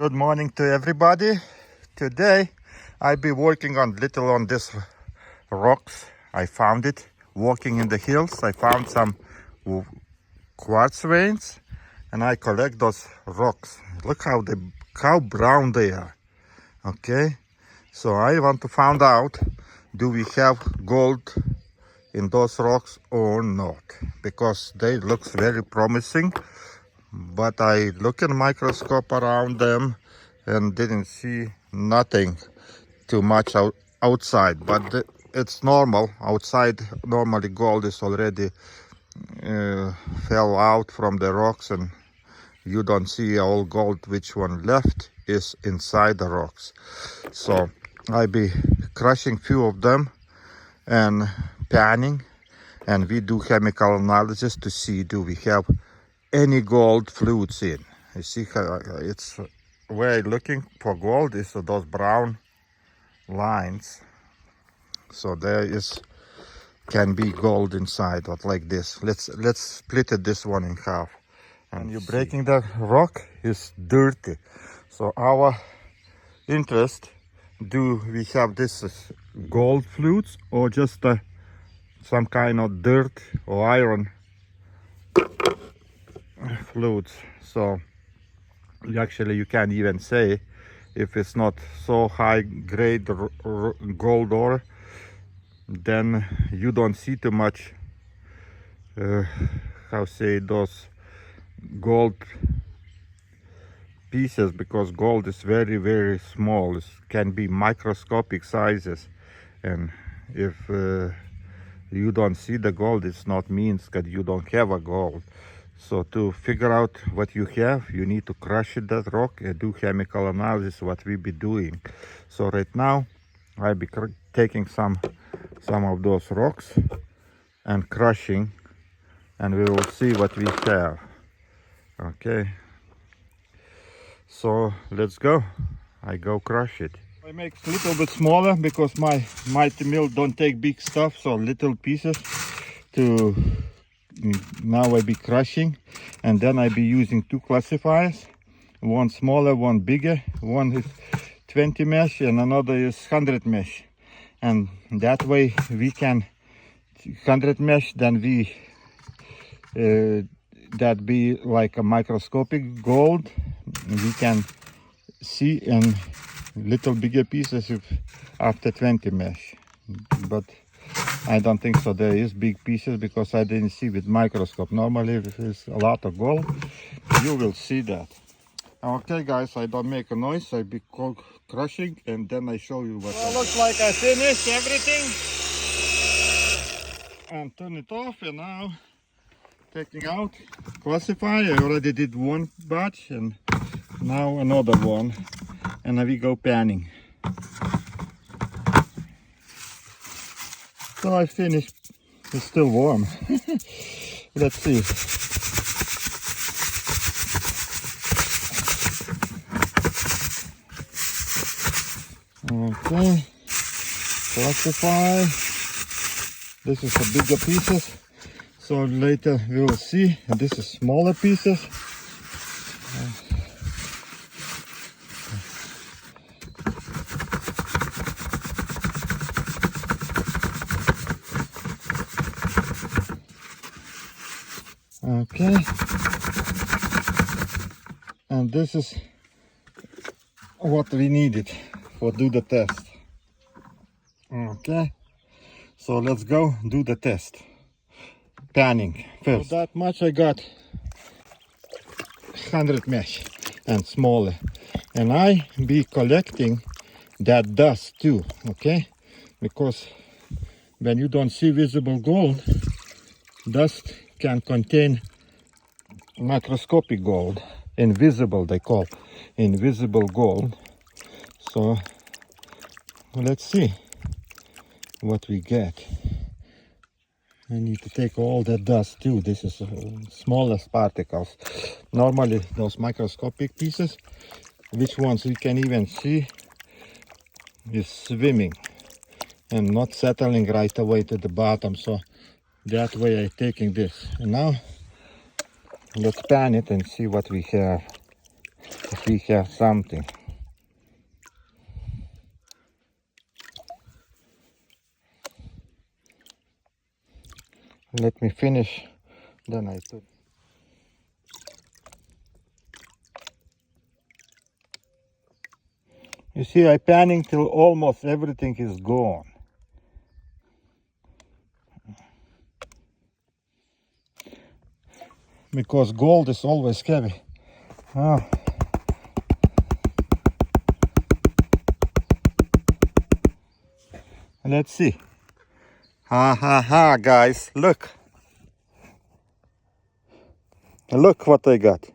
Good morning to everybody. Today I'll be working on this rocks. I found it walking in the hills. I found some quartz veins and I collect those rocks. Look how brown they are. Okay, so I want to find out, do we have gold in those rocks or not, because they look very promising. But I look in microscope around them and didn't see nothing too much outside. But it's normal. Outside, normally gold is already fell out from the rocks, and you don't see all gold. Which one left is inside the rocks. So I be crushing few of them and panning, and we do chemical analysis to see, do we have any gold fluids in. You see how it's where I'm looking for gold is those brown lines. So there can be gold inside, or like this. Let's split this one in half. And you're breaking the rock is dirty. So our interest, do we have this gold fluids or just some kind of dirt or iron fluids? So actually you can't even say if it's not so high grade gold ore, then you don't see too much those gold pieces, because gold is very, very small. It can be microscopic sizes, and if you don't see the gold, it's not means that you don't have a gold. So to figure out what you have, you need to crush that rock and do chemical analysis, what we be doing. So right now I'll be taking some of those rocks and crushing, and we will see what we have. Okay, so let's go. I go crush it. I make a little bit smaller because my mighty mill don't take big stuff, so little pieces to now I be crushing. And then I be using two classifiers, one smaller, one bigger. One is 20 mesh and another is 100 mesh, and that way we can 100 mesh, then we that be like a microscopic gold. We can see in little bigger pieces if after 20 mesh, but I don't think so. There is big pieces because I didn't see with microscope. Normally if there's a lot of gold, you will see that. Okay guys, I don't make a noise. I be crushing and then I show you what. Well, looks like I finished everything and turn it off, and now taking out classify. I already did one batch and now another one, and now we go panning. So I finished. It's still warm. Let's see. Okay, classify. This is the bigger pieces, so later we will see. And this is smaller pieces. Okay, and this is what we needed for do the test. Okay, so let's go do the test. Panning first. So that much I got 100 mesh and smaller, and I be collecting that dust too. Okay, because when you don't see visible gold, dust can contain microscopic gold, invisible, they call invisible gold. So let's see what we get. I need to take all that dust too. This is smallest particles. Normally those microscopic pieces, which ones we can even see, is swimming and not settling right away to the bottom. So that way I'm taking this. And now let's pan it and see what we have. if we have something. Let me finish, then I put. You see, I panning till almost everything is gone. Because gold is always heavy. Ah. Let's see. Ha ha ha, guys, look. Look what I got.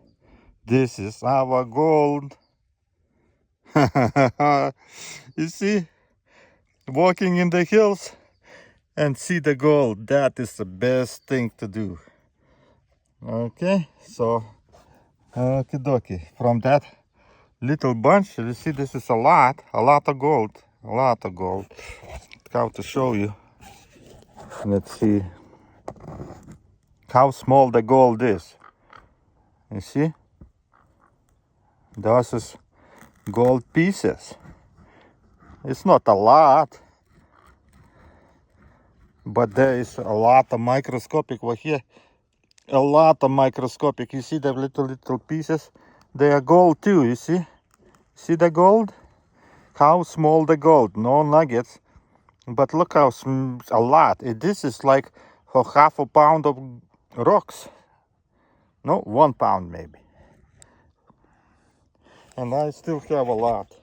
This is our gold. You see, walking in the hills and see the gold, that is the best thing to do. Okay, so okie dokie. From that little bunch, you see, this is a lot of gold, a lot of gold. How to show you. Let's see how small the gold is. You see, those is gold pieces. It's not a lot, but there is a lot of microscopic over here. A lot of microscopic. You see the little pieces? They are gold too, you see? See the gold? How small the gold, no nuggets. But look how a lot. This is like for half a pound of rocks. No, 1 pound maybe. And I still have a lot.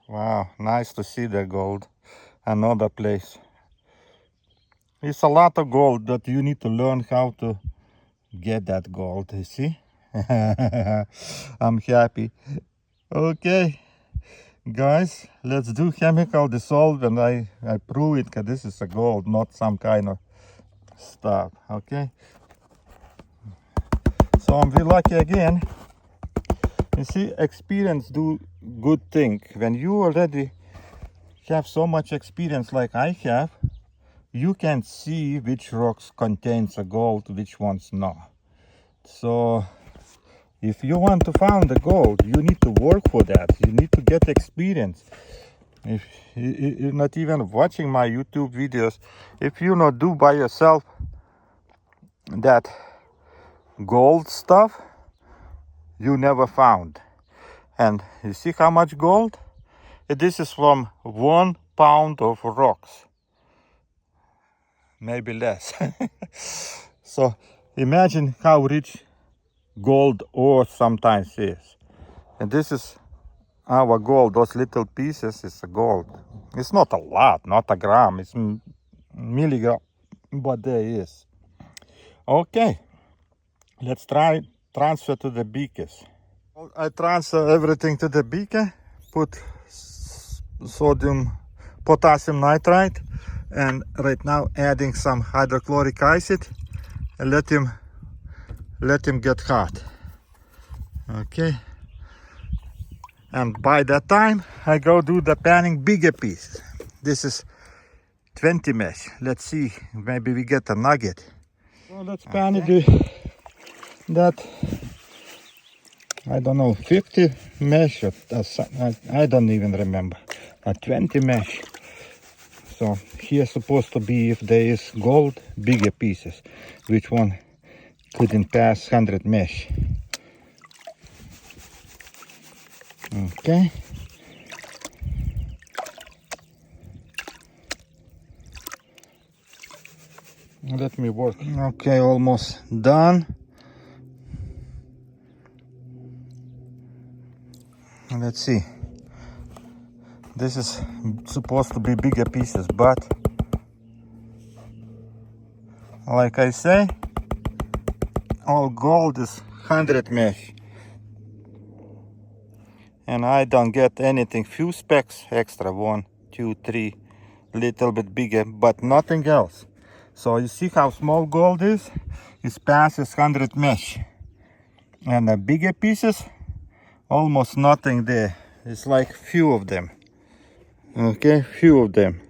Wow, nice to see the gold. Another place. It's a lot of gold that you need to learn how to get that gold, you see? I'm happy. Okay, guys, let's do chemical dissolve, and I prove it that this is a gold, not some kind of stuff. Okay, so I'm very lucky again. You see, experience do good thing. When you already have so much experience like I have, you can see which rocks contains a gold, which ones not. So if you want to find the gold, you need to work for that. You need to get experience. If you're not even watching my YouTube videos, if you not do by yourself that gold stuff, you never found. And you see how much gold? This is from 1 pound of rocks. Maybe less. So imagine how rich gold ore sometimes is. And this is our gold. Those little pieces is gold. It's not a lot, not a gram, it's milligram, but there is. Okay, let's try transfer to the beakers. I transfer everything to the beaker, put potassium nitrite, and right now adding some hydrochloric acid, and let him get hot. Okay, and by that time I go do the panning bigger piece. This is 20 mesh. Let's see, maybe we get a nugget. So let's pan that, I don't know, 50 mesh, I don't even remember, 20 mesh. So here supposed to be, if there is gold, bigger pieces, which one couldn't pass 100 mesh. Okay. Let me work. Okay, almost done. Let's see. This is supposed to be bigger pieces, but like I say, all gold is 100 mesh. And I don't get anything, few specks extra, 1, 2, 3, little bit bigger, but nothing else. So you see how small gold is? It passes 100 mesh. And the bigger pieces, almost nothing there. It's like few of them. Okay, few of them.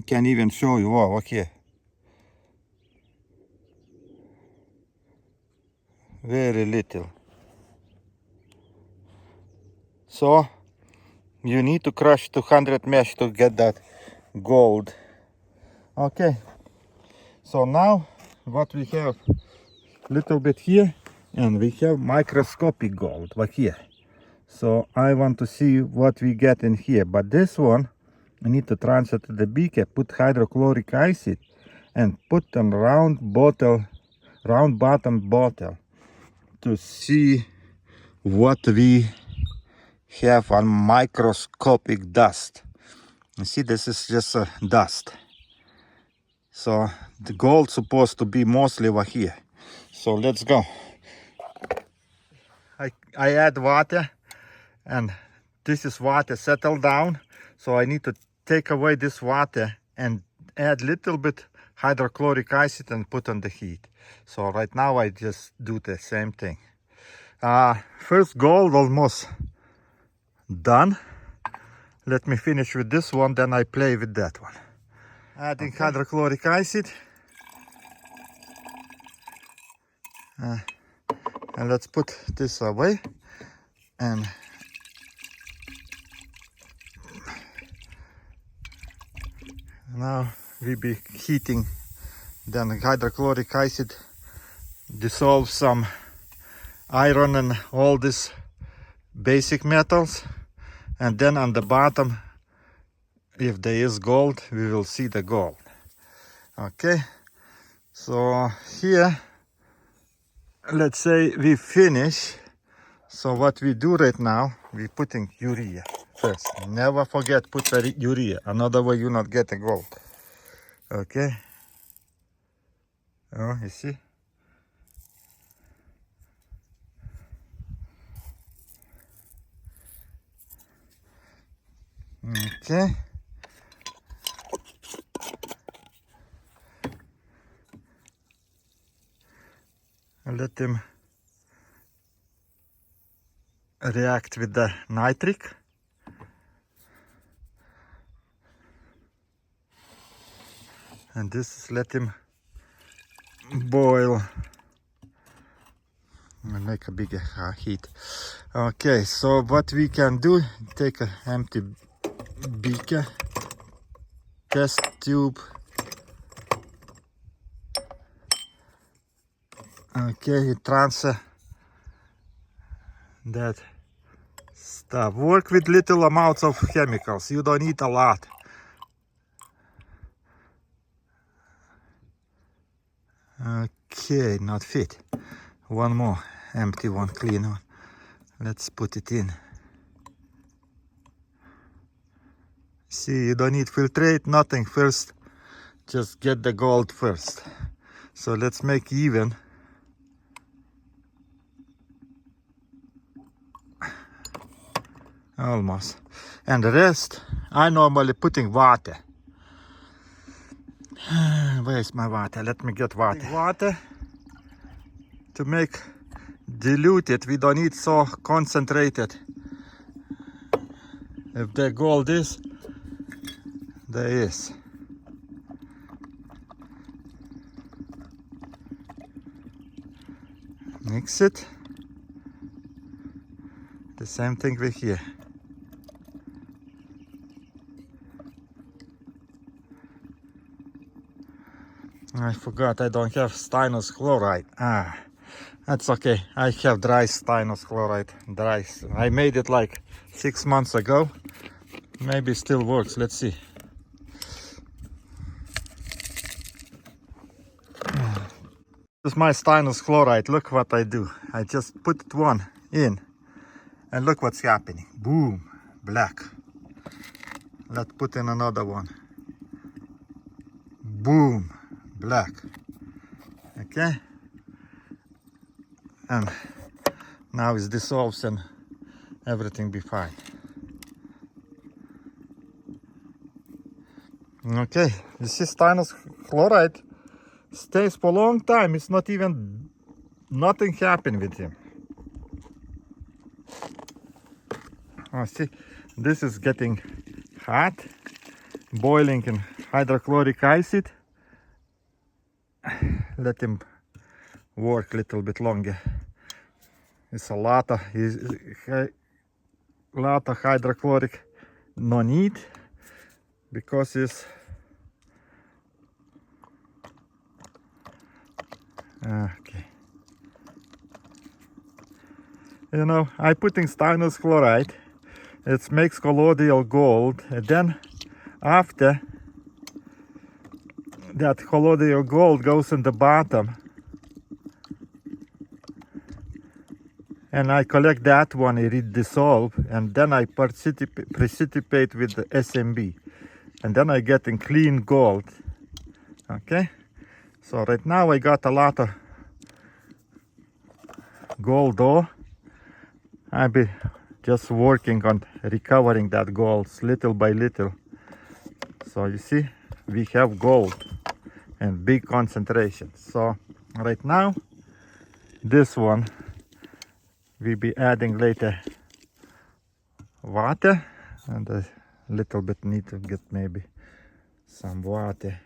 Can't even show you. Wow, okay. Very little. So you need to crush 200 mesh to get that gold. Okay, so now what we have, little bit here, and we have microscopic gold like here. So I want to see what we get in here, but this one I need to transfer to the beaker, put hydrochloric acid and put a round bottom bottle to see what we have on microscopic dust. You see, this is just a dust. So the gold supposed to be mostly over here. So let's go. I add water, and this is water settled down. So I need to take away this water and add little bit hydrochloric acid and put on the heat. So right now I just do the same thing. First gold almost done. Let me finish with this one, then I play with that one. Adding hydrochloric acid. And let's put this away. And now we be heating. Then hydrochloric acid dissolve some iron and all these basic metals. And then on the bottom, if there is gold, we will see the gold. Okay, so here, let's say we finish. So what we do right now, we putting urea first. Never forget put the urea, another way you not get the gold. Okay. Oh, you see? Okay. Let them react with the nitric. And this let him boil and make a bigger heat. Okay, so what we can do, take an empty beaker, test tube. Okay, transfer that stuff. Work with little amounts of chemicals. You don't need a lot. Okay, not fit. One more, empty one, clean one. Let's put it in. See, you don't need filtrate, nothing. First, just get the gold first. So let's make even. Almost. And the rest, I normally putting water. Where's my water? Let me get water. Water to make diluted. We don't need so concentrated. If the gold is, there is. Mix it. The same thing with here. I forgot I don't have styrene chloride. That's okay. I have dry styrene chloride. Dry. I made it like 6 months ago. Maybe it still works. Let's see. This is my styrene chloride. Look what I do. I just put one in. And look what's happening. Boom. Black. Let's put in another one. Boom. Black. Okay. And now it dissolves and everything be fine. Okay. You see styrene chloride stays for a long time. It's not even, nothing happened with him. Oh, see, this is getting hot, boiling in hydrochloric acid. Let him work a little bit longer. It's a lot of hydrochloric no need, because it's okay. You know, I putting styrene chloride. It makes colloidal gold, and then after that colloidal gold goes in the bottom, and I collect that one, it dissolve, and then I precipitate with the SMB, and then I get in clean gold. Okay, so right now I got a lot of gold ore. I'll be just working on recovering that gold little by little. So you see, we have gold and big concentration. So right now, this one we'll be adding later water, and a little bit need to get maybe some water.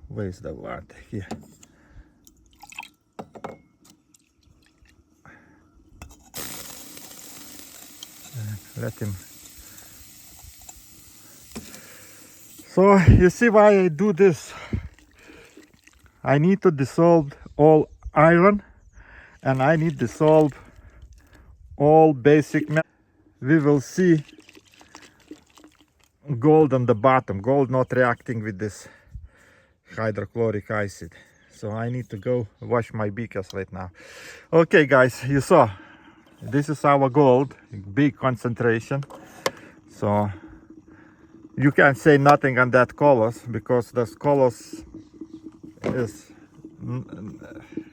Where's the water? Here. Let him. So you see why I do this. I need to dissolve all iron, and I need to dissolve all basic metals. We will see gold on the bottom. Gold not reacting with this hydrochloric acid. So I need to go wash my beakers right now. Okay guys, you saw. This is our gold, big concentration. So you can't say nothing on that colors, because the colors is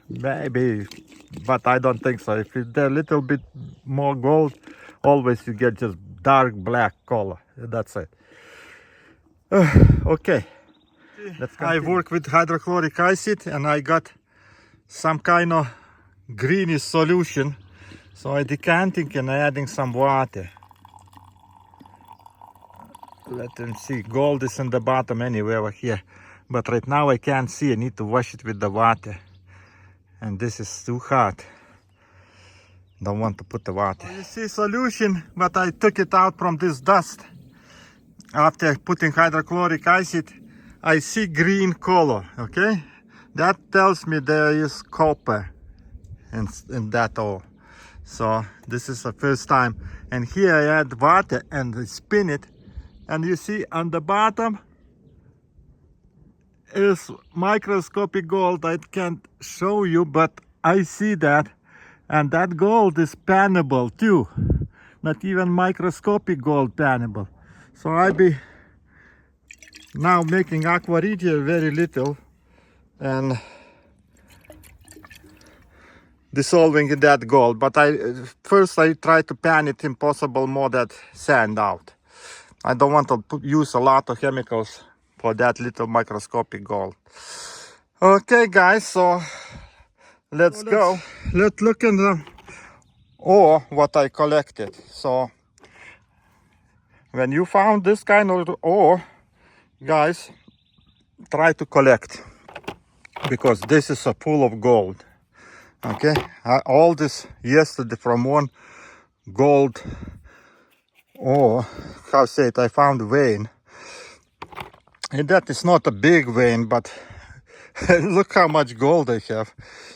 maybe, but I don't think so. If it's a little bit more gold, always you get just dark black color. That's it. Okay. I work with hydrochloric acid, and I got some kind of greenish solution. So I decanting and adding some water. Let them see. Gold is in the bottom anyway over here. But right now I can't see. I need to wash it with the water. And this is too hot. Don't want to put the water. You see solution, but I took it out from this dust. After putting hydrochloric acid, I see green color, okay? That tells me there is copper in that ore. So this is the first time. And here I add water and I spin it. And you see on the bottom is microscopic gold. I can't show you, but I see that. And that gold is panable too. Not even microscopic gold panable. So I be now making aqua regia very little and dissolving that gold. But first I try to pan it, impossible more that sand out. I don't want to use a lot of chemicals for that little microscopic gold. Okay guys, so let's go. Let's look in the ore what I collected. So when you found this kind of ore, guys, try to collect, because this is a full of gold. Okay, all this yesterday from one gold ore, how say it, I found vein. And that is not a big vein, but look how much gold I have.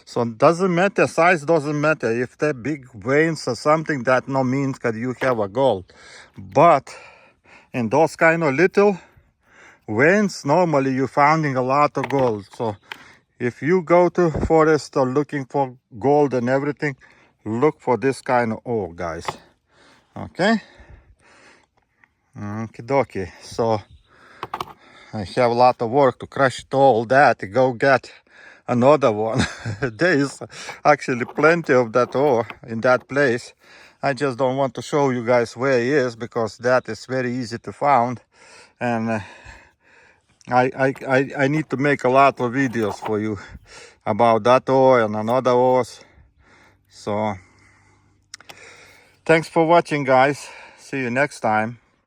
So it doesn't matter, size doesn't matter. If they're big veins or something, that no means that you have a gold. But in those kind of little veins, normally you're finding a lot of gold. So if you go to forest or looking for gold and everything, look for this kind of ore, guys. Okay? Okie dokie. So I have a lot of work to crush all that to go get another one. There is actually plenty of that ore in that place. I just don't want to show you guys where it is, because that is very easy to find. And I need to make a lot of videos for you about that ore and another ores. So thanks for watching, guys. See you next time.